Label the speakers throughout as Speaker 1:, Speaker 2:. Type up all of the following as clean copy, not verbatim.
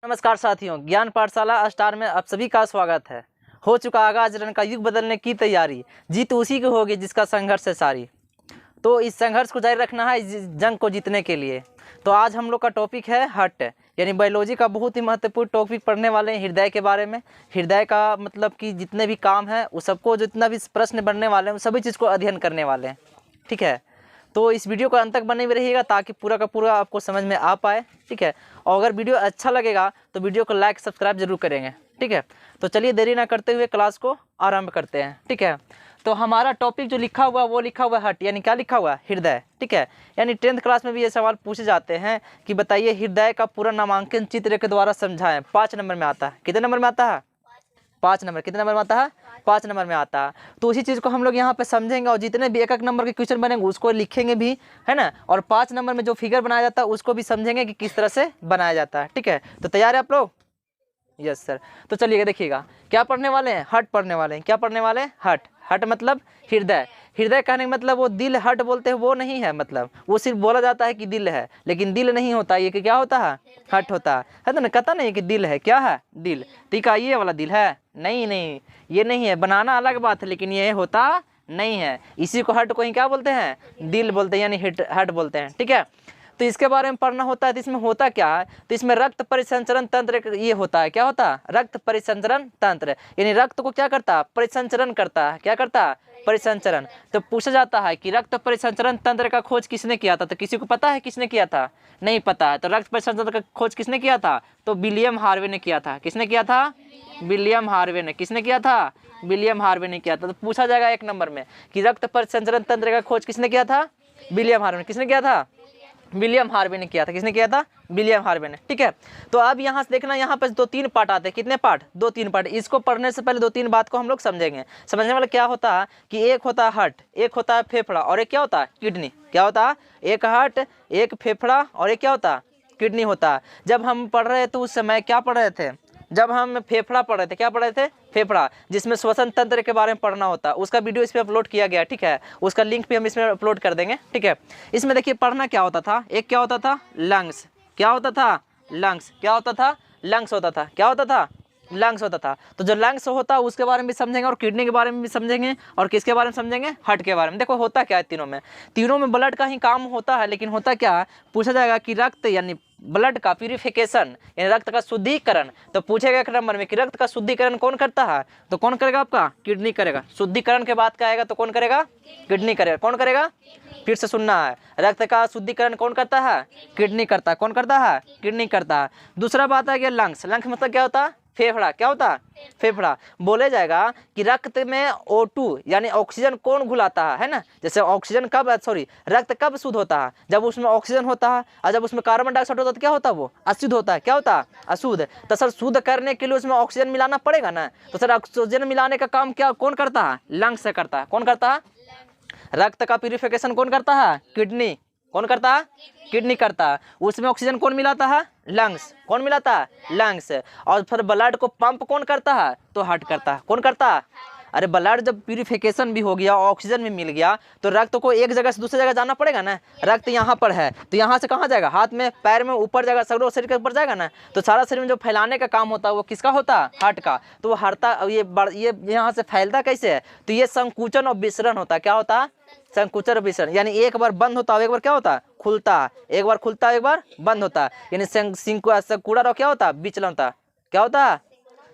Speaker 1: नमस्कार साथियों, ज्ञान पाठशाला स्टार में आप सभी का स्वागत है। हो चुका आगाज रन का युग बदलने की तैयारी, जीत उसी की होगी जिसका संघर्ष है सारी। तो इस संघर्ष को जारी रखना है इस जंग को जीतने के लिए। तो आज हम लोग का टॉपिक है हट, यानी बायोलॉजी का बहुत ही महत्वपूर्ण टॉपिक पढ़ने वाले हैं हृदय के बारे में। हृदय का मतलब कि जितने भी काम है उस सबको, जितना भी प्रश्न बनने वाले हैं सभी चीज़ को अध्ययन करने वाले हैं। ठीक है, तो इस वीडियो को अंत तक बने हुए रहिएगा ताकि पूरा का पूरा आपको समझ में आ पाए। ठीक है, और अगर वीडियो अच्छा लगेगा तो वीडियो को लाइक सब्सक्राइब जरूर करेंगे। ठीक है, तो चलिए देरी ना करते हुए क्लास को आरंभ करते हैं। ठीक है, तो हमारा टॉपिक जो लिखा हुआ वो लिखा हुआ हट, यानी क्या लिखा हुआ हृदय। ठीक है, यानी 10th क्लास में भी ये सवाल पूछे जाते हैं कि बताइए हृदय का पूरा नामांकन चित्र के द्वारा समझाएं। 5 नंबर में आता है। कितने नंबर में आता है? 5 नंबर। कितने नंबर में आता है? 5 नंबर में आता है। तो उसी चीज़ को हम लोग यहाँ पे समझेंगे और जितने भी एक नंबर के क्वेश्चन बनेंगे उसको लिखेंगे भी, है ना। और 5 नंबर में जो फिगर बनाया जाता है उसको भी समझेंगे कि किस तरह से बनाया जाता है। ठीक है, तो तैयार है आप लोग? Yes sir. तो चलिए देखिएगा क्या पढ़ने वाले हैं, हट पढ़ने वाले हैं। क्या पढ़ने वाले हैं? हट। हट मतलब हृदय। हृदय कहने का मतलब वो दिल हट बोलते हैं वो नहीं है, मतलब वो सिर्फ बोला जाता है कि दिल है, लेकिन दिल नहीं होता। ये कि क्या होता है? हट होता है तो ना, कहता नहीं कि दिल है। क्या है? दिल। टीका ये वाला दिल है? नहीं नहीं, ये नहीं है। बनाना अलग बात है लेकिन ये होता नहीं है। इसी को हट को ही क्या बोलते हैं? दिल बोलते हैं, यानी हट बोलते हैं। ठीक है, तो इसके बारे में पढ़ना होता है। तो इसमें होता क्या है? तो इसमें रक्त परिसंचरण तंत्र ये होता है। क्या होता है? रक्त परिसंचरण तंत्र, यानी रक्त को क्या करता है? परिसंचरण करता है। क्या करता है? परिसंचरण। तो पूछा जाता है कि रक्त परिसंचरण तंत्र का खोज किसने किया था? तो किसी को पता है किसने किया था? नहीं पता है। तो रक्त परिसंचरण का खोज किसने किया था? तो विलियम हार्वे ने किया था। किसने किया था? विलियम हार्वे ने। किसने किया था? विलियम हार्वे ने किया था। तो पूछा जाएगा 1 नंबर में कि रक्त परिसंचरण तंत्र का खोज किसने किया था? विलियम हार्वे ने। किसने किया था? विलियम हार्वे ने किया था। किसने किया था? विलियम हार्वे ने। ठीक है, तो अब यहाँ से देखना, यहाँ पर 2-3 पार्ट आते हैं। कितने पार्ट? 2-3 पार्ट। इसको पढ़ने से पहले 2-3 बात को हम लोग समझेंगे। समझने वाला क्या होता है कि एक होता है हर्ट, एक होता है फेफड़ा और एक क्या होता है? किडनी। क्या होता है? एक हर्ट, एक फेफड़ा और एक क्या होता है? किडनी होता है। जब हम पढ़ रहे थे उस समय क्या पढ़ रहे थे? जब हम फेफड़ा पढ़ रहे थे। क्या पढ़ रहे थे? फेफड़ा, जिसमें श्वसन तंत्र के बारे में पढ़ना होता है। उसका वीडियो इस पे अपलोड किया गया। ठीक है, उसका लिंक भी हम इसमें अपलोड कर देंगे। ठीक है, इसमें देखिए पढ़ना क्या होता था। एक क्या होता था? लंग्स। क्या होता था? लंग्स। क्या होता था? लंग्स होता था। क्या होता था? लंग्स होता था। तो जो लंग्स होता है उसके बारे में भी समझेंगे और किडनी के बारे में भी समझेंगे और किसके बारे में समझेंगे? हर्ट के बारे में। देखो होता क्या है तीनों में ब्लड का ही काम होता है, लेकिन होता क्या है? पूछा जाएगा कि रक्त यानी ब्लड का प्यूरिफिकेशन यानी रक्त का शुद्धिकरण। तो पूछेगा 1 नंबर में कि रक्त का शुद्धिकरण कौन करता है? तो कौन करेगा? आपका किडनी करेगा। शुद्धिकरण के बात का आएगा तो कौन करेगा? किडनी करेगा। कौन करेगा? फिर से सुनना है, रक्त का शुद्धिकरण कौन करता है? किडनी करता है। कौन करता है? किडनी करता है। दूसरा बात है कि लंग्स। लंग्स मतलब क्या होता है? फेफड़ा। क्या होता है? फेफड़ा। बोले जाएगा कि रक्त में O2 यानी ऑक्सीजन कौन घुलाता है ना। जैसे ऑक्सीजन कब रक्त कब शुद्ध होता है? जब उसमें ऑक्सीजन होता है, और जब उसमें कार्बन डाइऑक्साइड होता है तो क्या होता है? वो अशुद्ध होता है। क्या होता है? अशुद्ध। तो सर शुद्ध करने के लिए उसमें ऑक्सीजन मिलाना पड़ेगा ना। तो सर ऑक्सीजन मिलाने का काम क्या कौन करता है? लंग्स से करता है। कौन करता है? रक्त का प्यूरिफिकेशन कौन करता है? किडनी। कौन करता है? किडनी करता है। उसमें ऑक्सीजन कौन मिलाता है? लंग्स। कौन मिलाता है? लंग्स। और फिर ब्लड को पंप कौन करता है? तो हार्ट करता है। कौन करता है? अरे ब्लड जब प्यूरिफिकेशन भी हो गया, ऑक्सीजन भी मिल गया, तो रक्त को एक जगह से दूसरी जगह जाना पड़ेगा ना। रक्त यहाँ पर है तो यहाँ से कहाँ जाएगा? हाथ में, पैर में, ऊपर जाएगा, सगरों शरीर के ऊपर जाएगा ना। तो सारा शरीर में जो फैलाने का काम होता है वो किसका होता है? हार्ट का। तो वो हरता, ये यहाँ से फैलता कैसे है? तो ये संकुचन और विसरण होता है। क्या होता है? संकुचन विसरण, यानी एक बार बंद होता है एक बार क्या होता है? खुलता है। एक बार खुलता है एक बार बंद होता है, यानी सिकुड़ा और क्या होता है? विचलन होता है। क्या होता है?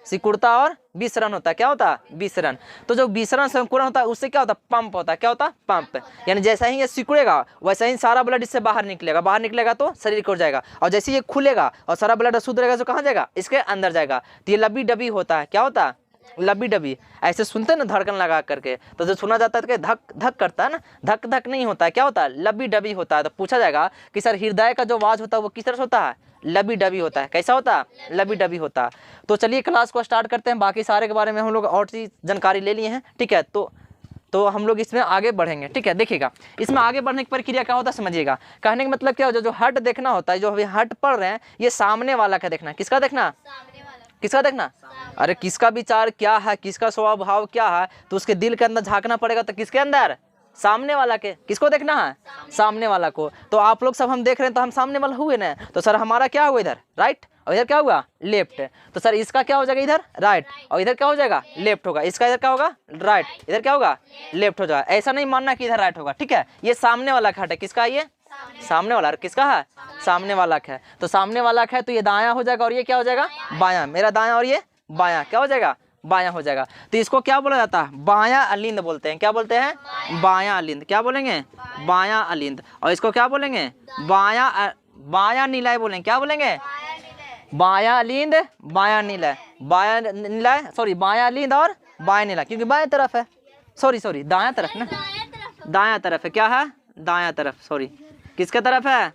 Speaker 1: सिकुड़ता और विसरण होता है। क्या होता है? विसरण। तो जो विसरण संकुड़न होता है उससे क्या होता है? पंप होता है। क्या होता है? पंप। यानी जैसा ही ये सिकुड़ेगा वैसा ही सारा ब्लड इससे बाहर निकलेगा। बाहर निकलेगा तो शरीर की ओर जाएगा, और जैसे ये खुलेगा और सारा ब्लड शुद्ध रहेगा तो कहाँ जाएगा? इसके अंदर जाएगा। तो ये लबी डबी होता है। क्या होता है? लबी डबी। ऐसे सुनते हैं ना धड़कन लगा करके, तो जो सुना जाता है तो धक धक करता है ना, धक धक नहीं होता है। क्या होता है? लबी डबी होता है। तो पूछा जाएगा कि सर हृदय का जो आवाज होता है वो किस तरह से होता है? लबी डबी होता है। कैसा होता है? लबी डबी होता है। तो चलिए क्लास को स्टार्ट करते हैं। बाकी सारे के बारे में हम लोग और चीज जानकारी ले लिए हैं। ठीक है, तो हम लोग इसमें आगे बढ़ेंगे। ठीक है, देखिएगा इसमें आगे बढ़ने की प्रक्रिया क्या होता है समझिएगा। कहने का मतलब क्या हो, जो हट देखना होता है, जो अभी हट पढ़ रहे हैं ये सामने वाला का देखना। किसका देखना? किसका देखना? अरे किसका विचार क्या है, किसका स्वभाव क्या है, तो उसके दिल के अंदर झांकना पड़ेगा। तो किसके अंदर? सामने वाला के, किसको देखना है? सामने वाला को। तो आप लोग सब हम देख रहे हैं तो हम सामने वाला हुए ना, तो सर हमारा क्या हुआ इधर? राइट, और इधर क्या हुआ? लेफ्ट। तो सर इसका क्या हो जाएगा इधर? राइट, और इधर क्या हो जाएगा? लेफ्ट होगा। इसका इधर क्या होगा? राइट, इधर क्या होगा? लेफ्ट हो जाएगा। ऐसा नहीं मानना कि इधर राइट होगा, ठीक है? ये सामने वाला खट है, किसका है ये? सामने वाला। किसका है? सामने वाला है। तो सामने वाला है तो ये दायां हो जाएगा और ये क्या हो जाएगा? बायां। मेरा दायां और ये बायां, क्या हो जाएगा? बायां हो जाएगा। तो इसको क्या बोला जाता है? बायां अलिंद बोलते हैं। क्या बोलते हैं? बायां अलिंद। क्या बोलेंगे? बायां अलिंद। और इसको क्या बोलेंगे? बायां निलय बोलेंगे। क्या बोलेंगे? बायां अलिंद, बायां निलय। बायां निलय, सॉरी बायां अलिंद और बायां निलय, क्योंकि बाएं तरफ है। सॉरी दायां तरफ ना, दायां तरफ है। क्या है? दायां तरफ। सॉरी, किसके तरफ है?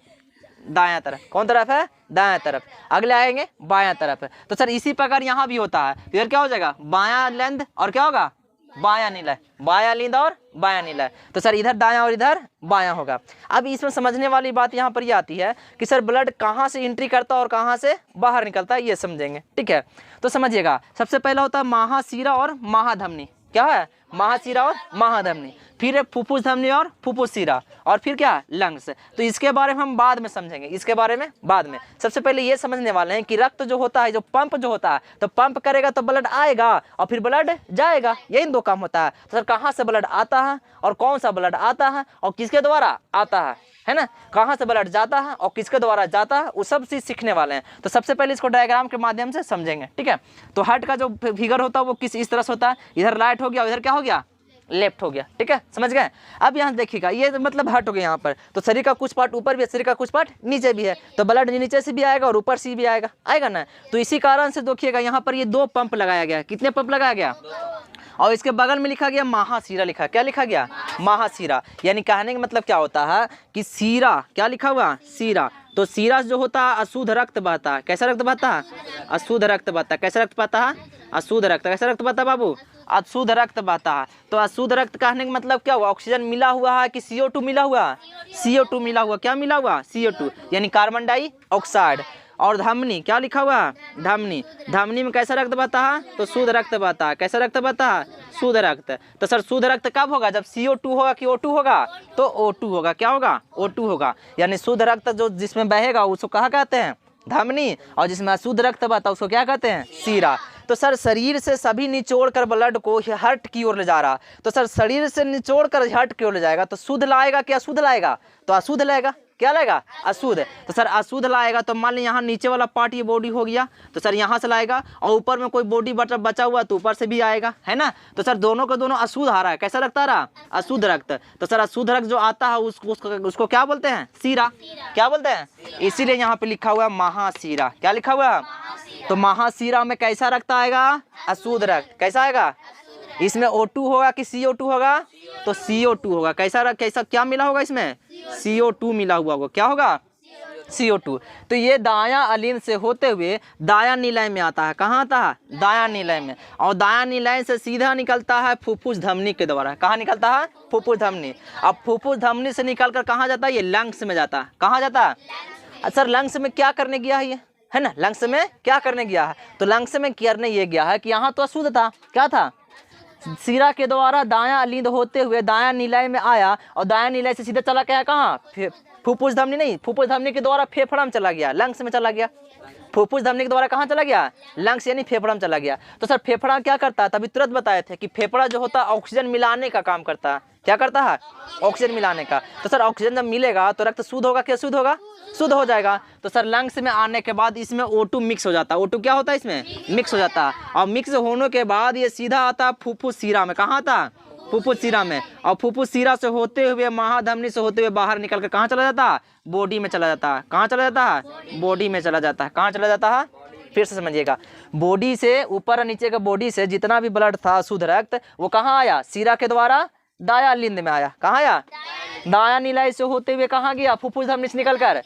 Speaker 1: दायां तरफ। कौन तरफ है? दायां तरफ। अगले आएंगे बायां तरफ है। तो सर इसी प्रकार यहाँ भी होता है। तो इधर क्या हो जाएगा? बायां लेंद और क्या होगा? बायां निलय। बायां लींद और बायां निलय। तो सर इधर दायां और इधर बायां होगा। अब इसमें समझने वाली बात यहाँ पर ये आती है कि सर ब्लड कहाँ से एंट्री करता है और कहाँ से बाहर निकलता है, ये समझेंगे, ठीक है? तो समझिएगा, सबसे पहला होता है महाशिरा और महाधमनी। क्या है? महाशिरा और महाधमनी। फिर है फुफ्फुस धमनी और फुफ्फुस शिरा, और फिर क्या? लंग्स। तो इसके बारे में हम बाद में समझेंगे, इसके बारे में बाद में। सबसे पहले ये समझने वाले हैं कि रक्त जो होता है, जो पंप जो होता है, तो पंप करेगा तो ब्लड आएगा और फिर ब्लड जाएगा, यही दो काम होता है। तो सर कहाँ से ब्लड आता है और कौन सा ब्लड आता है और किसके द्वारा आता है ना? कहाँ से ब्लड जाता है और किसके द्वारा जाता है, वो सब चीज सीखने वाले हैं। तो सबसे पहले इसको डायग्राम के माध्यम से समझेंगे, ठीक है? तो हार्ट का जो फिगर होता है वो किस इस तरह से होता है, इधर राइट हो गया, इधर क्या हो गया? लेफ्ट हो गया, ठीक है? समझ गए? अब यहाँ देखिएगा, ये मतलब हार्ट हो गया यहाँ पर। तो शरीर का कुछ पार्ट ऊपर भी है, शरीर का कुछ पार्ट नीचे भी है। तो ब्लड नीचे से भी आएगा और ऊपर से भी आएगा ना। तो इसी कारण से देखिएगा यहाँ पर ये दो पंप लगाया गया। कितने पंप लगाया गया? और इसके बगल में लिखा गया महाशिरा लिखा। क्या लिखा गया? महाशिरा। यानी कहने का मतलब क्या होता है कि शिरा, क्या लिखा हुआ? शिरा। तो शिरा जो होता है अशुद्ध रक्त बहता है। कैसा रक्त बहता है? अशुद्ध रक्त बहता है। कैसा रक्त बहता है? अशुद्ध रक्त। कैसा रक्त बहता है बाबू? अशुद्ध रक्त बहता है। तो अशुद्ध रक्त कहने का मतलब क्या हुआ? ऑक्सीजन मिला हुआ है कि CO2 मिला हुआ? CO2 मिला हुआ। क्या मिला हुआ? CO2 यानी कार्बन डाइऑक्साइड। और धमनी, क्या लिखा हुआ? धमनी। धमनी में कैसा रक्त बहता है? तो शुद्ध रक्त बहता है। कैसा रक्त बहता है? शुद्ध रक्त। तो सर शुद्ध रक्त कब होगा? जब CO2 होगा कि O2 होगा? तो O2 होगा। क्या होगा? O2 होगा। यानी शुद्ध रक्त जो जिसमें बहेगा उसको कहा कहते हैं? धमनी। और जिसमें अशुद्ध रक्त बहता है उसको क्या कहते हैं? शिरा। तो सर शरीर से सभी निचोड़ कर ब्लड को हार्ट की ओर ले जा रहा। तो सर शरीर से निचोड़ कर हार्ट की ओर ले जाएगा तो शुद्ध लाएगा कि अशुद्ध लाएगा? तो अशुद्ध लाएगा। क्या लाएगा? अशुद्ध। तो सर अशुद्ध लाएगा तो मान लीजिए यहाँ नीचे वाला पार्ट ये बॉडी हो गया, तो सर यहाँ से लाएगा, और ऊपर में कोई बॉडी बचा हुआ तो ऊपर से भी आएगा, है ना? तो सर दोनों का दोनों अशुद्ध आ रहा है। कैसा रक्त आ रहा? अशुद्ध रक्त। तो सर अशुद्ध रक्त जो आता है उसको क्या बोलते हैं? शिरा। क्या बोलते हैं? इसीलिए यहाँ पे लिखा हुआ है महाशिरा। क्या लिखा हुआ है? तो महाशिरा में कैसा रक्त आएगा? अशुद्ध रक्त। कैसा आएगा? इसमें O2 होगा कि CO2 होगा? तो CO2 होगा। कैसा क्या मिला होगा इसमें? CO2 मिला हुआ होगा। क्या होगा? CO2। तो ये दायां अलिंद से होते हुए दायां निलय में आता है। कहाँ आता है? दायां निलय में। और दायां निलय से सीधा निकलता है फुफ्फुस धमनी के द्वारा। कहाँ निकलता है? फुफ्फुस धमनी। अब फुफ्फुस धमनी से निकलकर कहाँ जाता है? ये लंग्स में जाता है। कहाँ जाता है? सर लंग्स में क्या करने गया है ये, है ना? लंग्स में क्या करने गया है? तो लंग्स में करने ये गया है कि यहाँ तो अशुद्ध था। क्या था? शिरा के द्वारा दायां अलिंद होते हुए दायां निलय में आया और दायां निलय से सीधा चला गया कहाँ? फुफ्फुस धमनी नहीं, फुफ्फुस धमनी के द्वारा फेफड़ा में चला गया, लंग्स में चला गया। फुफ्फुस धमनी के द्वारा कहाँ चला गया? लंग्स यानी फेफड़ा में चला गया। तो सर फेफड़ा क्या करता है? तभी तुरंत बताए थे कि फेफड़ा जो होता है ऑक्सीजन मिलाने का काम करता है। क्या करता है? ऑक्सीजन मिलाने का। तो सर ऑक्सीजन जब मिलेगा तो रक्त शुद्ध होगा कि अशुद्ध होगा? शुद्ध हो जाएगा। तो सर लंग्स में आने के बाद इसमें O2 मिक्स हो जाता है। O2 क्या होता है? इसमें मिक्स हो जाता है। और मिक्स होने के बाद ये सीधा आता है फुफ्फुस शिरा में। कहाँ आता है? फुफ्फुस शिरा में। और फुफ्फुस शिरा से होते हुए महाधमनी से होते हुए बाहर निकल कर कहाँ चला जाता है? बॉडी में चला जाता है। कहाँ चला जाता है? बॉडी में चला जाता है। कहाँ चला जाता है? फिर से समझिएगा, बॉडी से ऊपर और नीचे का बॉडी से जितना भी ब्लड था शुद्ध रक्त वो कहाँ आया? शिरा के द्वारा दायां अलिंद में आया। कहाँ आया? दायां निलय से होते हुए कहाँ गया? फुफ्फुस धमनी से निकल कर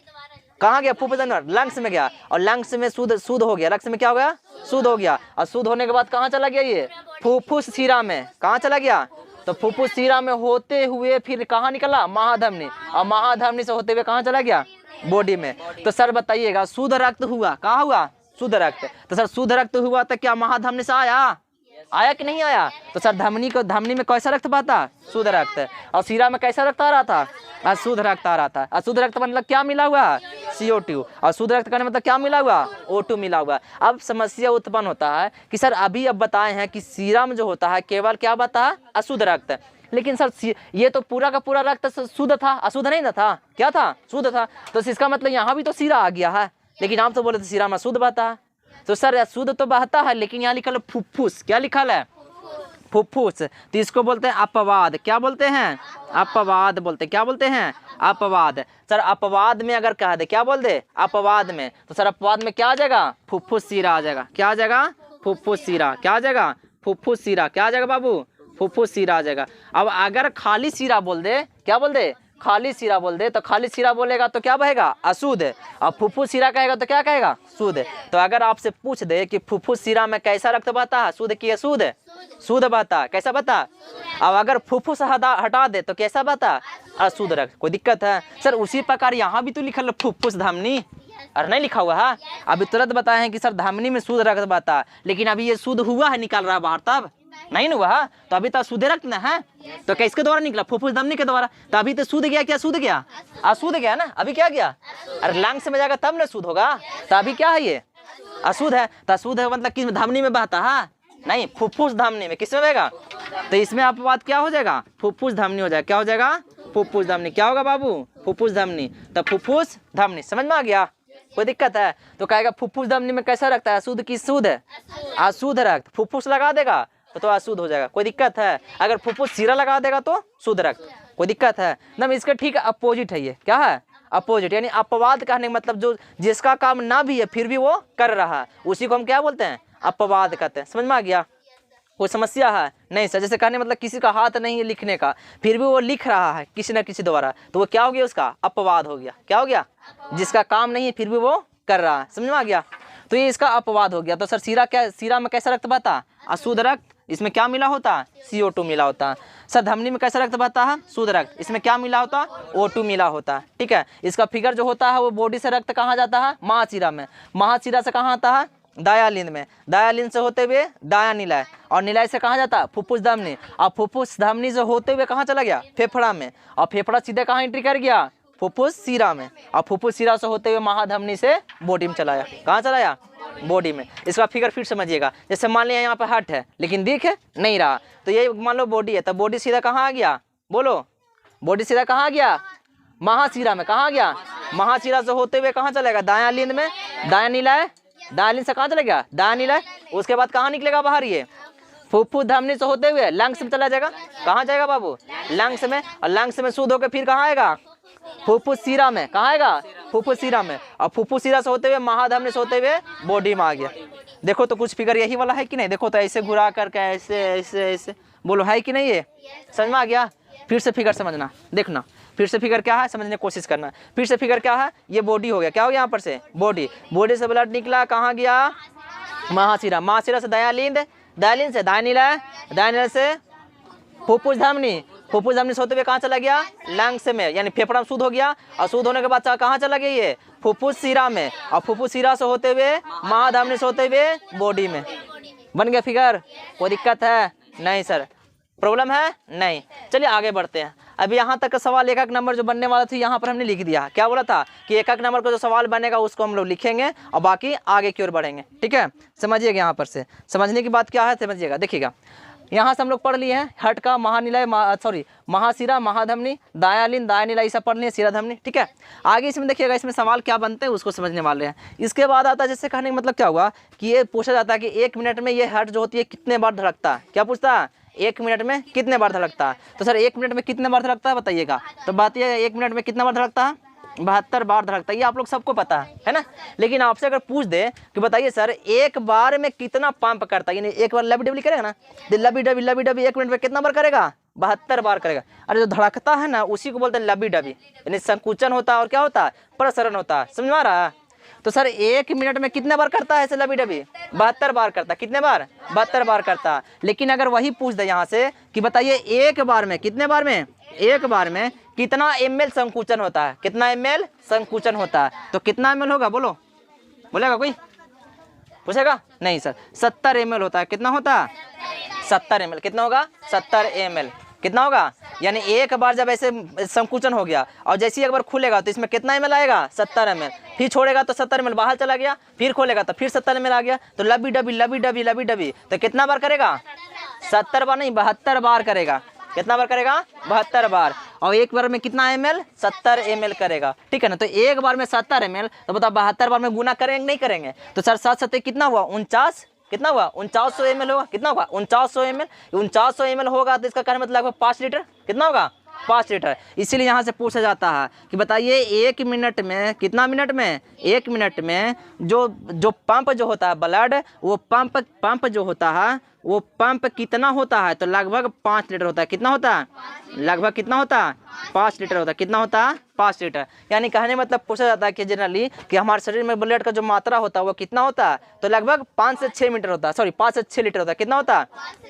Speaker 1: कहाँ गया? फुफ्फुस धमनी लंग्स में गया और लंग्स में शुद्ध हो गया। लंग्स में क्या हो गया? शुद्ध हो गया। और शुद्ध होने के बाद कहाँ चला गया? ये फुफ्फुस शिरा में। कहाँ चला गया? तो फुफ्फुस शिरा में होते हुए फिर कहाँ निकला? महाधमनी। और महाधमनी से होते हुए कहाँ चला गया? बॉडी में। तो सर बताइएगा शुद्ध रक्त हुआ। कहाँ हुआ? शुद्ध रक्त। तो सर शुद्ध रक्त हुआ तो क्या महाधमनी से आया? आया कि नहीं आया? तो सर धमनी में कैसा रक्त बहता? शुद्ध रक्त। और सीरा में कैसा रक्त आ रहा था? अशुद्ध रक्त आ रहा था। अशुद्ध रक्त मतलब क्या मिला हुआ? CO2। और शुद्ध रक्त का मतलब क्या मिला हुआ? O2 मिला हुआ। अब समस्या उत्पन्न होता है कि सर अब बताए हैं कि सीरा में जो होता है केवल क्या बता है? अशुद्ध रक्त। लेकिन सर ये तो पूरा का पूरा रक्त शुद्ध था, अशुद्ध नहीं ना था? क्या था? शुद्ध था। तो इसका मतलब यहाँ भी तो सीरा आ गया है, लेकिन आप तो बोले थे सीरा में शुद्ध बहता है। तो सर अशुद्ध तो बहता है, लेकिन यहाँ लिखा है फुफ्फुस। क्या लिखा है? फुफ्फुस। तो इसको बोलते हैं अपवाद। क्या बोलते हैं? अपवाद बोलते हैं। क्या बोलते हैं? अपवाद। सर अपवाद में अगर कह दे, क्या बोल दे? अपवाद में, तो सर अपवाद में क्या आ जाएगा? फुफ्फुस सीरा आ जाएगा। क्या आ जाएगा? फुफ्फुस सीरा। क्या आ जाएगा? फुफ्फुस सीरा। क्या आ जाएगा बाबू? फुफ्फुस सीरा आ जाएगा। अब अगर खाली सीरा बोल दे, क्या बोल दे? खाली सीरा बोल दे, तो खाली सीरा बोलेगा तो क्या बहेगा? अशुद्ध। और फुफ्फुस सीरा कहेगा तो क्या कहेगा? शुद्ध। तो अगर आपसे पूछ दे कि फुफ्फुस सीरा में कैसा रक्त बहता है, शुद्ध की अशुद्ध? शुद्ध बहता। कैसा बहता? अब अगर फुफ्फुस हटा दे तो कैसा बहता? अशुद्ध रक्त। कोई दिक्कत है? सर उसी प्रकार यहाँ भी तो लिखा है फुफ्फुस धमनी, और नहीं लिखा हुआ है? अभी तुरंत बताए हैं कि सर धमनी में शुद्ध रक्त बहता, लेकिन अभी ये शुद्ध हुआ है, निकाल रहा है बाहर, तब नहीं ना हुआ, तो अभी तो शुद्ध रक्त ना है। तो किसके द्वारा निकला? फुफ्फुस धमनी के द्वारा। तो अभी तो शुद्ध गया, क्या शुद्ध गया? अशुद्ध गया ना। अभी क्या गया? अरे लंग्स में जाएगा तब ना शुद्ध होगा। तो अभी क्या है? ये अशुद्ध है। तो अशुद्ध है मतलब किस धमनी में बहता है? नहीं, फुफ्फुस धमनी में। किसमें बहेगा? तो इसमें अपवाद क्या हो जाएगा? फुफ्फुस धमनी हो जाएगा। क्या हो जाएगा? फुफ्फुस धमनी। क्या होगा बाबू? फुफ्फुस धमनी। तो फुफ्फुस धमनी समझ में आ गया? कोई दिक्कत है? तो कहेगा फुफ्फुस धमनी में कैसा रखता है? अशुद्ध की शुद्ध? अशुद्ध रक्त। फुफ्फुस लगा देगा तो अशुद्ध हो जाएगा। कोई दिक्कत है? अगर फुफ्फुस सीरा लगा देगा तो शुद्ध रक्त। कोई दिक्कत है? एकदम इसका ठीक अपोजिट है। ये क्या है? अपोजिट। यानी अपवाद कहने का मतलब जो जिसका काम ना भी है फिर भी वो कर रहा है, उसी को हम क्या बोलते हैं? अपवाद कहते हैं। समझ में आ गया? कोई समस्या है? नहीं सर। जैसे कहने मतलब किसी का हाथ नहीं है लिखने का, फिर भी वो लिख रहा है किसी न किसी द्वारा, तो वो क्या हो गया? उसका अपवाद हो गया। क्या हो गया? जिसका काम नहीं है फिर भी वो कर रहा है। समझ में आ गया? तो ये इसका अपवाद हो गया। तो सर सीरा में कैसा रक्त बहता? अशुद्ध रक्त। इसमें क्या मिला होता? CO2 मिला होता। सर धमनी में कैसा रक्त बहता है? शुद्ध रक्त। इसमें क्या मिला होता? O2 मिला होता। ठीक है। इसका फिगर जो होता है वो बॉडी से रक्त कहाँ जाता है? महाशिरा में। महाशिरा से कहाँ आता है? दायालिंद में। दायालिंद से होते हुए दाया निलय, और निलय से कहाँ जाता? फुफ्फुस धमनी। और फुफ्फुस धमनी से होते हुए कहाँ चला गया? फेफड़ा में। और फेफड़ा सीधे कहाँ एंट्री कर गया? फुफ्फुस सीरा में। और फुफ्फुस सीरा से होते हुए महाधमनी से बॉडी में चलाया। कहाँ चलाया? बॉडी में। इसका फिगर फिर समझिएगा। जैसे मान लिया यहाँ पे हार्ट है लेकिन दिख नहीं रहा, तो ये मान लो बॉडी है, तो बॉडी सीधा कहाँ आ गया? बोलो, बॉडी सीधा कहाँ आ गया? महाशिरा में। कहाँ आ गया? महाशिरा से होते हुए कहाँ चलेगा? दाया लिंद में। दाया निलय। दाया लिंद से कहाँ चलेगा? दाया निलय। उसके बाद कहाँ निकलेगा बाहर? ये फुफ्फुस धमनी से होते हुए लंग्स में चला जाएगा। कहाँ जाएगा बाबू? लंग्स में। और लंग्स में शुद्ध होकर फिर कहाँ आएगा? फुफ्फुस सीरा में। कहाँ आएगा? फुफ्फुस सीरा में। और फुफ्फुस सीरा से होते हुए महाधमनी से होते हुए बॉडी में आ गया। देखो तो कुछ फिगर यही वाला है कि नहीं? देखो तो ऐसे घुरा करके ऐसे ऐसे ऐसे, बोलो है कि नहीं? ये समझ में आ गया? फिर से फिगर समझना, देखना फिर से फिगर क्या है समझने की कोशिश करना। फिर से फिगर क्या है? ये बॉडी हो गया। क्या हो गया? यहाँ पर से बॉडी। बॉडी से ब्लड निकला, कहाँ गया? महाशिरा। महाशिरा से दयालिंद, दयालिंद से दायानिलय, दायानिलय से फुफ्फुस धमनी, फुफ्फुस धमनी से होते हुए कहाँ चला गया? लंग्स में, यानी फेफड़ा में शुद्ध हो गया। और शुद्ध होने के बाद कहाँ चला गया? ये फुफ्फुस सीरा में। और फुफ्फुस सीरा से होते हुए महाधमनी से होते हुए बॉडी में। बन गया फिगर? कोई दिक्कत है? नहीं सर। प्रॉब्लम है? नहीं। चलिए आगे बढ़ते हैं। अभी यहाँ तक का सवाल एक एक नंबर जो बनने वाला था यहाँ पर हमने लिख दिया। क्या बोला था कि एक एक नंबर का जो सवाल बनेगा उसको हम लोग लिखेंगे और बाकी आगे की ओर बढ़ेंगे। ठीक है, समझिएगा। यहाँ पर से समझने की बात क्या है समझिएगा। देखिएगा, यहाँ से हम लोग पढ़ लिए हैं हट का महानिलय, महाशिरा, महाधमनी, दायालिन, दायानिलय, ये सब पढ़ लिए, शिरा धमनी। ठीक है, आगे इसमें देखिएगा इसमें सवाल क्या बनते हैं उसको समझने वाले हैं। इसके बाद आता है, जैसे कहने का मतलब क्या हुआ कि ये पूछा जाता है कि 1 मिनट में ये हार्ट जो होती है कितने बार धड़कता है। क्या पूछता है? 1 मिनट में कितने बार धड़कता है। तो सर 1 मिनट में कितने बार धड़कता है बताइएगा। तो बात यह है 1 मिनट में कितना बार धड़कता है? 72 बार धड़कता है। ये आप लोग सबको पता है ना। लेकिन आपसे अगर पूछ दे कि बताइए सर एक बार में कितना पंप करता है, यानी एक बार लबी डबली करेगा ना, लबी डबी 1 मिनट में कितना बार करेगा? 72 बार करेगा। अरे जो धड़कता है ना उसी को बोलते हैं लबी डबी, यानी संकुचन होता है और क्या होता है? प्रसरण होता है। समझ में आ रहा है? तो सर 1 मिनट में कितने बार करता है ऐसे लबी डबी? 72 बार करता है। कितने बार? 72 बार करता है। लेकिन अगर वही पूछ दे यहाँ से कि बताइए एक बार में कितने बार में, एक बार में कितना ml संकुचन होता है, कितना ml संकुचन होता है, तो कितना ml होगा? बोलो, बोलेगा कोई? पूछेगा नहीं सर, 70 ml होता है। कितना होता है? 70 ml। कितना होगा? 70 ml। कितना होगा? यानी एक बार जब ऐसे संकुचन हो गया और जैसे ही एक बार खुलेगा तो इसमें कितना ml आएगा? 70 ml। फिर छोड़ेगा तो 70 ml बाहर चला गया, फिर खोलेगा तो फिर 70 ml आ गया। तो लबी डबी लबी डबी लबी डबी, तो कितना बार करेगा? 70 बार नहीं, 72 बार करेगा। कितना बार करेगा? 72 बार। और एक बार में कितना ml? 70 ml करेगा, ठीक है ना। तो एक बार में 70 ml, तो बताओ 72 बार में गुना करेंगे नहीं करेंगे? तो सर 7 7 कितना हुआ? 49। कितना हुआ? 4900 ml होगा। कितना होगा? 4900 ml। 4900 ml होगा तो इसका कहने मतलब लगभग 5 लीटर। कितना होगा? 5 लीटर। इसीलिए यहाँ से पूछा जाता है कि बताइए 1 मिनट में, कितना मिनट में? 1 मिनट में जो पंप जो होता है ब्लड, वो पंप जो होता है वो पंप कितना होता है? तो लगभग 5 लीटर होता है। कितना होता है? लगभग कितना होता है? 5 लीटर होता है। कितना होता है? 5 लीटर। यानी कहने मतलब पूछा जाता है कि जनरली कि हमारे शरीर में ब्लड का जो मात्रा होता है वो कितना होता है? तो लगभग 5 से 6 मीटर होता है, सॉरी 5 से 6 लीटर होता है। कितना होता है?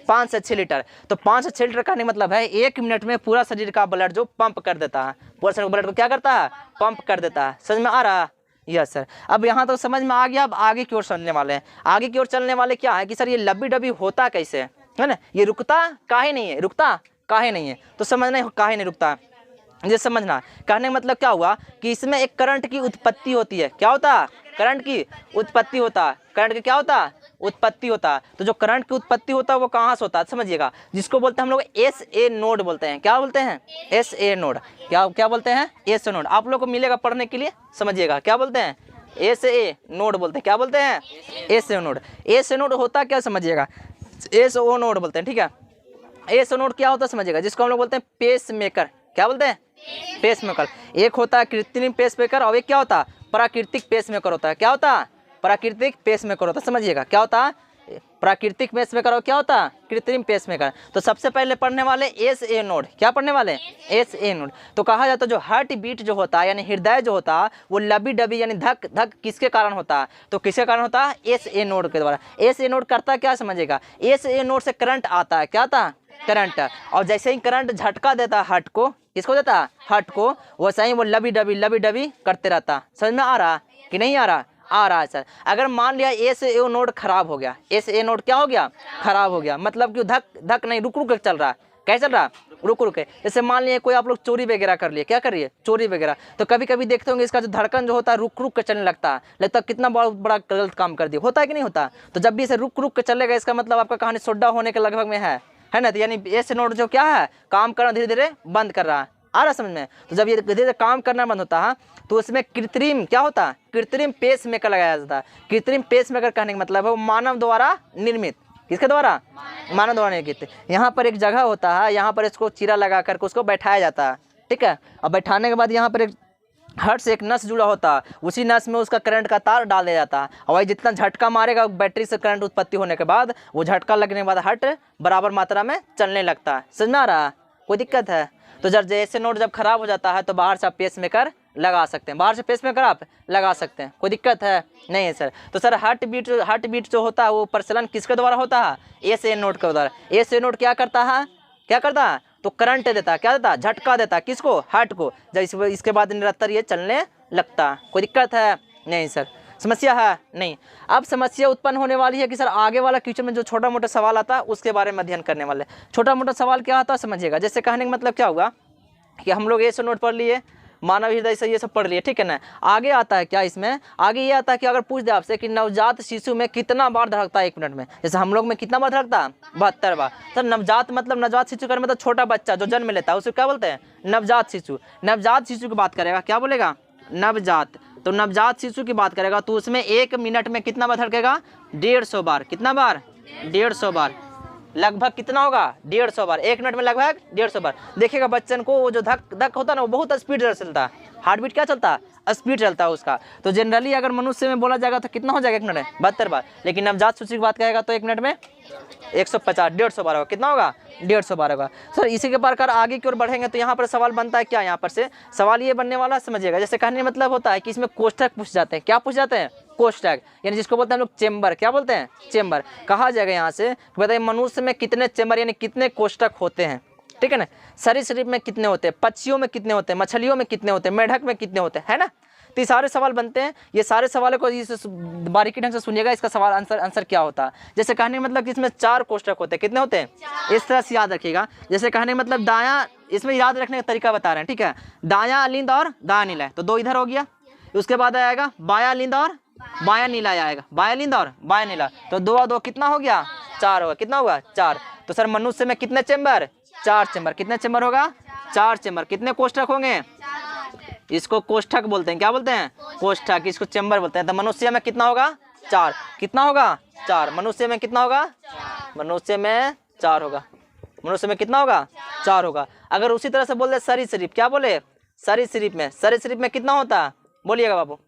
Speaker 1: 5 से 6 लीटर। तो 5 से 6 लीटर कहने मतलब है 1 मिनट में पूरा शरीर का ब्लड जो पंप कर देता है, पूरा शरीर ब्लड को क्या करता है? पंप कर देता है। समझ में आ रहा है? Yes sir. अब यहाँ तो समझ में आ गया। अब आगे की ओर चलने वाले हैं। आगे की ओर चलने वाले क्या है कि सर ये लबी डबी होता कैसे है ना? ये रुकता काहे नहीं है? रुकता काहे नहीं है? तो समझना काहे नहीं रुकता, ये समझना। कहने का मतलब क्या हुआ कि इसमें एक करंट की उत्पत्ति होती है। क्या होता है? करंट की उत्पत्ति होता है। करंट की क्या होता है? उत्पत्ति होता है। तो जो करंट की उत्पत्ति होता है वो कहाँ से होता है? समझिएगा, जिसको बोलते हैं हम लोग SA नोड बोलते हैं। क्या बोलते हैं? SA node. क्या बोलते हैं? SA node. आप लोग को मिलेगा पढ़ने के लिए, समझिएगा। क्या बोलते हैं? SA नोड बोलते हैं। क्या बोलते हैं? SA node. SA नोड होता क्या? समझिएगा, SO नोड बोलते हैं, ठीक है। SO नोड क्या होता है? समझिएगा, जिसको हम लोग बोलते हैं पेस मेकर। क्या बोलते हैं? Pacemaker. एक होता है कृत्रिम पेस मेकर और एक क्या होता है? प्राकृतिक पेस मेकर होता है। क्या होता है? प्राकृतिक पेस मेकर होता है। समझिएगा, क्या होता है? प्राकृतिक पेस मेकर और क्या होता है? कृत्रिम पेस मेकर। तो सबसे पहले पढ़ने वाले SA नोड। क्या पढ़ने वाले? SA node. तो कहा जाता है जो हार्ट बीट जो होता है यानी हृदय जो होता है वो लबी डबी यानी धक धक किसके कारण होता है? तो किसके कारण होता है? SA नोड के द्वारा। SA नोड करता क्या? समझिएगा, SA नोड से करंट आता है। क्या आता है? करंट। और जैसे ही करंट झटका देता है हार्ट को, किसको देता है? हार्ट को। वैसे ही वो लबी डबी करते रहता है। समझ में आ रहा कि नहीं आ रहा? आ रहा है सर। अगर मान लिया SA नोड खराब हो गया, SA नोड क्या हो गया? खराब हो गया। मतलब कि धक धक नहीं, रुक रुक के चल रहा है। कैसे चल रहा? रुक रुक के। जैसे मान लिया कोई आप लोग चोरी वगैरह कर लिए, क्या कर रही है? चोरी वगैरह। तो कभी कभी देखते होंगे इसका जो धड़कन जो होता है रुक रुक के चलने लगता है कितना बड़ा गलत काम कर दिया। होता है कि नहीं होता? तो जब भी इसे रुक रुक के चलेगा इसका मतलब आपका कहानी सोडा होने के लगभग में है ना। तो यानी SA नोड जो क्या है? काम करना धीरे धीरे बंद कर रहा है। आ रहा समझ में? तो जब ये धीरे धीरे काम करना बंद होता है तो उसमें कृत्रिम क्या होता है? कृत्रिम पेस मेकर लगाया जाता है। कृत्रिम पेस मेकर कहने का मतलब है वो मानव द्वारा निर्मित। किसके द्वारा? मानव द्वारा निर्मित। यहाँ पर एक जगह होता है, यहाँ पर इसको चीरा लगा करके उसको बैठाया जाता है, ठीक है। और बैठाने के बाद यहाँ पर एक हर्ट से एक नस जुड़ा होता है, उसी नस में उसका करंट का तार डाल दिया जाता है। और वही जितना झटका मारेगा बैटरी से करंट उत्पत्ति होने के बाद वो झटका लगने के बाद हर्ट बराबर मात्रा में चलने लगता है। समझ में आ रहा है? कोई दिक्कत है? तो जब जैसे नोड जब खराब हो जाता है तो बाहर से आप पेस मेकर लगा सकते हैं। बाहर से पेस मेकर आप लगा सकते हैं। कोई दिक्कत है? नहीं है सर। तो सर हार्ट बीट जो होता है वो प्रचलन किसके द्वारा होता है? SA नोड के द्वारा। SA नोड क्या करता है? क्या करता है? तो करंट देता है। क्या देता है? झटका देता है। किसको? हार्ट को। जब इसके बाद निरंतर ये चलने लगता है। कोई दिक्कत है? नहीं सर। समस्या है? नहीं। अब समस्या उत्पन्न होने वाली है कि सर आगे वाला क्वेश्चन में जो छोटा मोटा सवाल आता है उसके बारे में अध्ययन करने वाले। छोटा मोटा सवाल क्या आता है समझिएगा। जैसे कहने का मतलब क्या हुआ कि हम लोग SA नोड पढ़ लिए, मानव हृदय से ये सब पढ़ लिए, ठीक है ना। आगे आता है क्या? इसमें आगे ये आता है कि अगर पूछ दे आपसे कि नवजात शिशु में कितना बार धड़कता है 1 मिनट में, जैसे हम लोग में कितना बार धड़कता है? 72 बार। सर नवजात मतलब नवजात शिशु का मतलब छोटा बच्चा जो जन्म लेता है उसे क्या बोलते हैं? नवजात शिशु। नवजात शिशु की बात करेगा, क्या बोलेगा? नवजात। तो नवजात शिशु की बात करेगा तो उसमें 1 मिनट में कितना बार धड़केगा? 150 बार। कितना बार? 150 बार। लगभग कितना होगा? 150 बार। 1 मिनट में लगभग 150 बार। देखिएगा बच्चन को वो जो धक धक होता है ना वो बहुत स्पीड से चलता है। हार्ट बीट क्या चलता है? स्पीड चलता है उसका। तो जनरली अगर मनुष्य में बोला जाएगा तो कितना हो जाएगा 1 मिनट में? 72 बार। लेकिन नवजात शिशु की बात करेगा तो 1 मिनट में 150 150 बार होगा। कितना होगा? 150 बार होगा। सर इसी के प्रकार आगे की ओर बढ़ेंगे तो यहाँ पर सवाल बनता है क्या? यहाँ पर से सवाल ये बनने वाला समझिएगा। जैसे कहने मतलब होता है कि इसमें कोष्ठक पूछ जाते हैं। क्या पूछ जाते हैं? कोष्ठक। यानी जिसको बोलते हैं हम लोग चेम्बर। क्या बोलते हैं? चेम्बर। कहा जाएगा यहाँ से बताइए मनुष्य में कितने चेम्बर यानी कितने कोष्ठक होते हैं, ठीक है ना। सरीसृप में कितने होते हैं, पक्षियों में कितने होते हैं, मछलियों में कितने होते हैं, मेढक में कितने होते हैं, है ना। तो ये सारे सवाल बनते हैं। ये सारे सवालों को इस बारीकी ढंग से सुनिएगा, इसका सवाल आंसर क्या होता है। जैसे कहने का मतलब कि इसमें 4 कोष्ठक होते हैं। कितने होते हैं? इस तरह से याद रखिएगा। जैसे कहने का मतलब दायां, इसमें याद रखने का तरीका बता रहे हैं, ठीक है। दायां अलिंद और दायां नीला, तो 2 इधर हो गया। उसके बाद आएगा बायां अलिंद और बायां नीला आएगा, बायां अलिंद और बायां नीला, तो 2 और 2 कितना हो गया? 4 होगा। कितना होगा? 4। तो सर मनुष्य में कितने चेंबर? 4 चेंबर। कितने चेंबर होगा? 4 चेंबर। कितने कोष्ठक होंगे? इसको कोष्ठक बोलते हैं। क्या बोलते हैं? कोष्ठक। इसको चेंबर बोलते हैं। तो मनुष्य में कितना होगा? 4। कितना होगा? 4। मनुष्य में कितना होगा? मनुष्य में 4 होगा। मनुष्य में कितना होगा? 4 होगा। अगर उसी तरह से बोल दे सरीसृप, क्या बोले? सरीसृप में कितना होता है? बोलिएगा बाबू।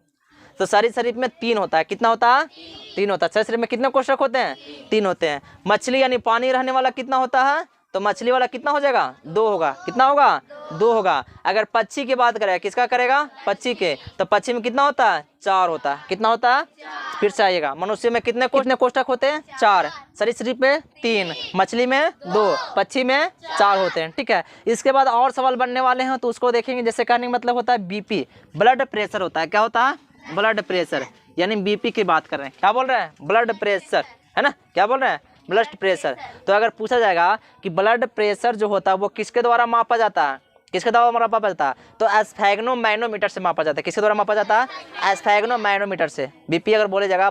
Speaker 1: तो सरीसृप में 3 होता है। कितना होता है? 3 होता है। सरीसृप में कितने कोष्ठक होते हैं? 3 होते हैं। मछली यानी पानी रहने वाला कितना होता है? तो मछली वाला कितना हो जाएगा? 2 होगा। कितना होगा? 2 होगा। अगर पक्षी की बात करें, किसका करेगा? पक्षी के, तो पक्षी में कितना होता है? 4 होता है। कितना होता है? फिर से आइएगा। मनुष्य में कितने कोष्ठक होते हैं? 4। सरीसृप में 3, मछली में 2, पक्षी में 4 होते हैं, ठीक है। इसके बाद और सवाल बनने वाले हैं, तो उसको देखेंगे। जैसे कहने का मतलब होता है बीपी, ब्लड प्रेशर होता है। क्या होता है? ब्लड प्रेशर, यानी बीपी की बात कर रहे हैं। क्या बोल रहे हैं? ब्लड प्रेशर, है ना? क्या बोल रहे हैं? Blood pressure. तो अगर पूछा जाएगा कि ब्लड प्रेशर जो होता है वो किसके द्वारा मापा जाता है? किसके द्वारा मापा जाता है? तो एस्फेग्नोमैनोमीटर से मापा जाता है। किसके द्वारा मापा जाता है? एस्फेग्नोमैनोमीटर से। बीपी अगर बोले जाएगा,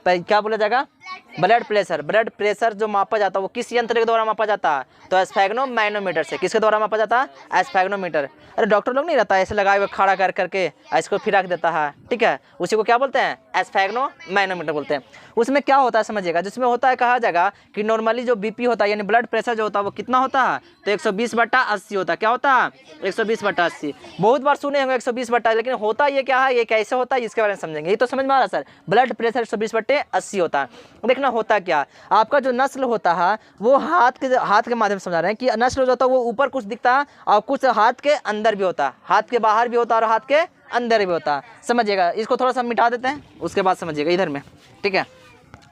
Speaker 1: क्या बोला जाएगा? ब्लड प्रेशर जो मापा जाता है वो किस यंत्र के द्वारा मापा जाता है? तो एस्फेग्नोमैनोमीटर से। किसके द्वारा मापा जाता है? एस्फेग्नोमीटर। अरे डॉक्टर लोग नहीं रहता है ऐसे लगाए हुए खड़ा कर करके इसको फिर रख देता है, ठीक है, उसी को क्या बोलते हैं? एस्फेग्नोमैनोमीटर बोलते हैं। उसमें क्या होता है समझिएगा। जिसमें होता है, कहा जाएगा कि नॉर्मली जो बीपी होता है यानी ब्लड प्रेशर जो होता है वो कितना होता है? तो 120/80 होता है। क्या होता है? 120/80। बहुत बार सुने होंगे 120/, लेकिन होता ये क्या है, ये कैसे होता है, इसके बारे में समझेंगे। ये तो समझ में आ रहा सर? ब्लड प्रेशर 120/80 होता है। देखना होता क्या, आपका जो नस्ल होता है वो हाथ के माध्यम से समझा रहे हैं कि नस्ल जो होता है वो ऊपर कुछ दिखता है और कुछ हाथ के अंदर भी होता है, हाथ के बाहर भी होता है और हाथ के अंदर भी होता है। समझिएगा। इसको थोड़ा सा मिटा देते हैं, उसके बाद समझिएगा इधर में, ठीक है।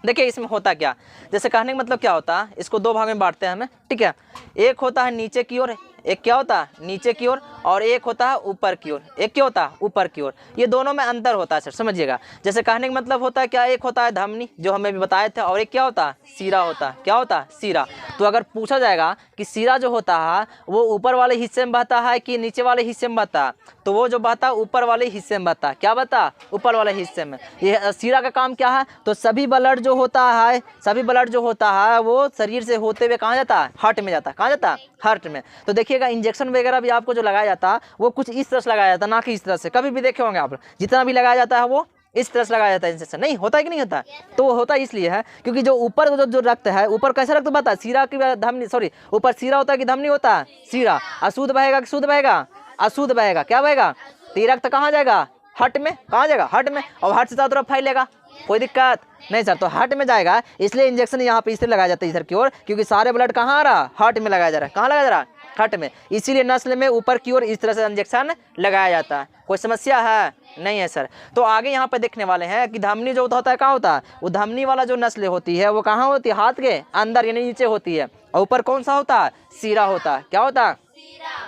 Speaker 1: देखिए इसमें होता क्या, जैसे कहने का मतलब क्या होता है, इसको 2 भाग में बांटते हैं हमें, ठीक है। एक होता है नीचे की ओर, एक क्या होता है? नीचे की ओर, और एक होता है ऊपर की ओर। एक क्या होता है? ऊपर की ओर। ये दोनों में अंतर होता है सर, समझिएगा। जैसे कहने का मतलब होता है क्या, एक होता है धमनी जो हमें भी बताए थे, और एक क्या होता है? सीरा होता है। क्या होता है? सीरा। तो अगर पूछा जाएगा कि सीरा जो होता है वो ऊपर वाले हिस्से में बहता है कि नीचे वाले हिस्से में बहता है, तो वो जो बहता है ऊपर वाले हिस्से में बहता है। क्या बहता? ऊपर वाले हिस्से में। ये सीरा का काम क्या है? तो सभी ब्लड जो होता है वो शरीर से होते हुए कहाँ जाता है? हार्ट में जाता है। कहाँ जाता है? हार्ट में। तो देखिएगा इंजेक्शन वगैरह भी आपको जो लगाया जाता है वो कुछ इस तरह से लगाया जाता है, ना कि इस तरह से। कभी भी देखे होंगे आप, जितना भी लगाया जाता है वो इस तरह से लगाया जाता है। इंजेक्शन नहीं होता है कि नहीं होता है? तो वो होता इसलिए है क्योंकि जो ऊपर जो रक्त है, ऊपर कैसा रक्त बहता है? सीरा की धमनी, सॉरी, ऊपर सीरा होता है कि धमनी होता है? सीरा। अशुद्ध बहेगा कि शुद्ध बहेगा? अशुद्ध बहेगा। क्या बहेगा? तो ये रक्त कहाँ जाएगा? हार्ट में। कहाँ जाएगा? हार्ट में। और हार्ट से चारों तरफ फैलेगा, कोई दिक्कत नहीं सर। तो हार्ट में जाएगा, इसलिए इंजेक्शन यहाँ पे इसलिए लगाया जाता है इधर की ओर, क्योंकि सारे ब्लड कहाँ आ रहा? हार्ट में लगाया जा रहा है। कहाँ लगाया जा रहा है? हार्ट में। इसीलिए नस्ल में ऊपर की ओर इस तरह से इंजेक्शन लगाया जाता है। कोई समस्या है? नहीं है सर। तो आगे यहाँ पे देखने वाले हैं कि धमनी जो होता है कहाँ होता है? वो धमनी वाला जो नस्ल होती है वो कहाँ होती है? हाथ के अंदर यानी नीचे होती है। और ऊपर कौन सा होता है? सीरा होता है। क्या होता है?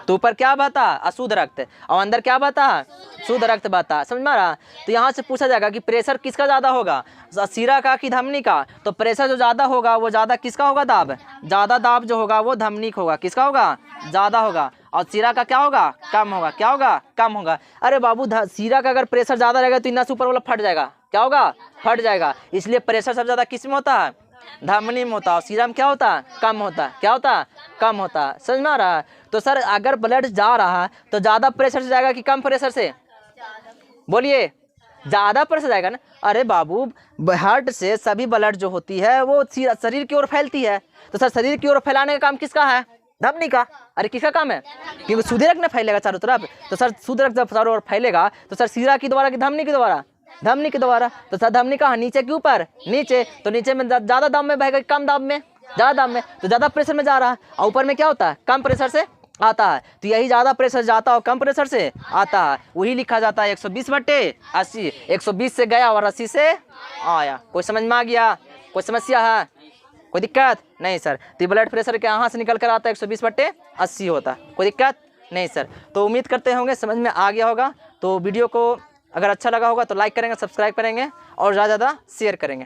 Speaker 1: तो ऊपर क्या बहता है? अशुद्ध रक्त। और अंदर क्या बहता है? शुद्ध रक्त बहता है। समझ में आ रहा? तो यहाँ से पूछा जाएगा कि प्रेशर किसका ज़्यादा होगा, सीरा का कि धमनी का? तो प्रेशर जो ज़्यादा होगा वो ज़्यादा किसका होगा? दाब। ज़्यादा दाब जो होगा वो धमनी का होगा। किसका होगा? ज़्यादा होगा। और सीरा का क्या होगा? कम होगा। क्या होगा? कम होगा। अरे बाबू सीरा का अगर प्रेशर ज़्यादा रहेगा तो नस ऊपर वाला फट जाएगा। क्या होगा? फट जाएगा। इसलिए प्रेशर सबसे ज़्यादा किस में होता है? धमनी में होता है। सीरा में क्या होता है? कम होता है। क्या होता है? कम होता है। समझ में आ रहा है? तो सर अगर ब्लड जा रहा है तो ज़्यादा प्रेशर से जाएगा कि कम प्रेशर से? बोलिए। ज़्यादा प्रेशर जाएगा ना। अरे बाबू हार्ट से सभी ब्लड जो होती है वो शरीर की ओर फैलती है। तो सर शरीर की ओर फैलाने का काम किसका है? धमनी का। अरे किसका काम है? क्योंकि शुद्ध रक्त में फैलेगा चारों तरफ। तो सर शुद्ध रक्त जब चारों ओर फैलेगा तो सर सीरा की द्वारा कि धमनी के द्वारा? धमनी के द्वारा। तो सर धमनी कहाँ? नीचे के ऊपर? नीचे। तो नीचे में ज़्यादा दाब में बहेगा, कम दाब में? ज़्यादा दाब में। तो ज़्यादा प्रेशर में जा रहा है। और ऊपर में क्या होता है? कम प्रेशर से आता है। तो यही ज़्यादा प्रेशर जाता है और कम प्रेशर से आता है, वही लिखा जाता है 120/80। 120 से गया और 80 से आया। कोई समझ में आ गया? कोई समस्या है? कोई दिक्कत नहीं सर। तो ब्लड प्रेशर के यहाँ से निकल कर आता है 120/80 होता है। कोई दिक्कत नहीं सर। तो उम्मीद करते होंगे समझ में आ गया होगा। तो वीडियो को अगर अच्छा लगा होगा तो लाइक करेंगे, सब्सक्राइब करेंगे और ज़्यादा ज़्यादा शेयर करेंगे।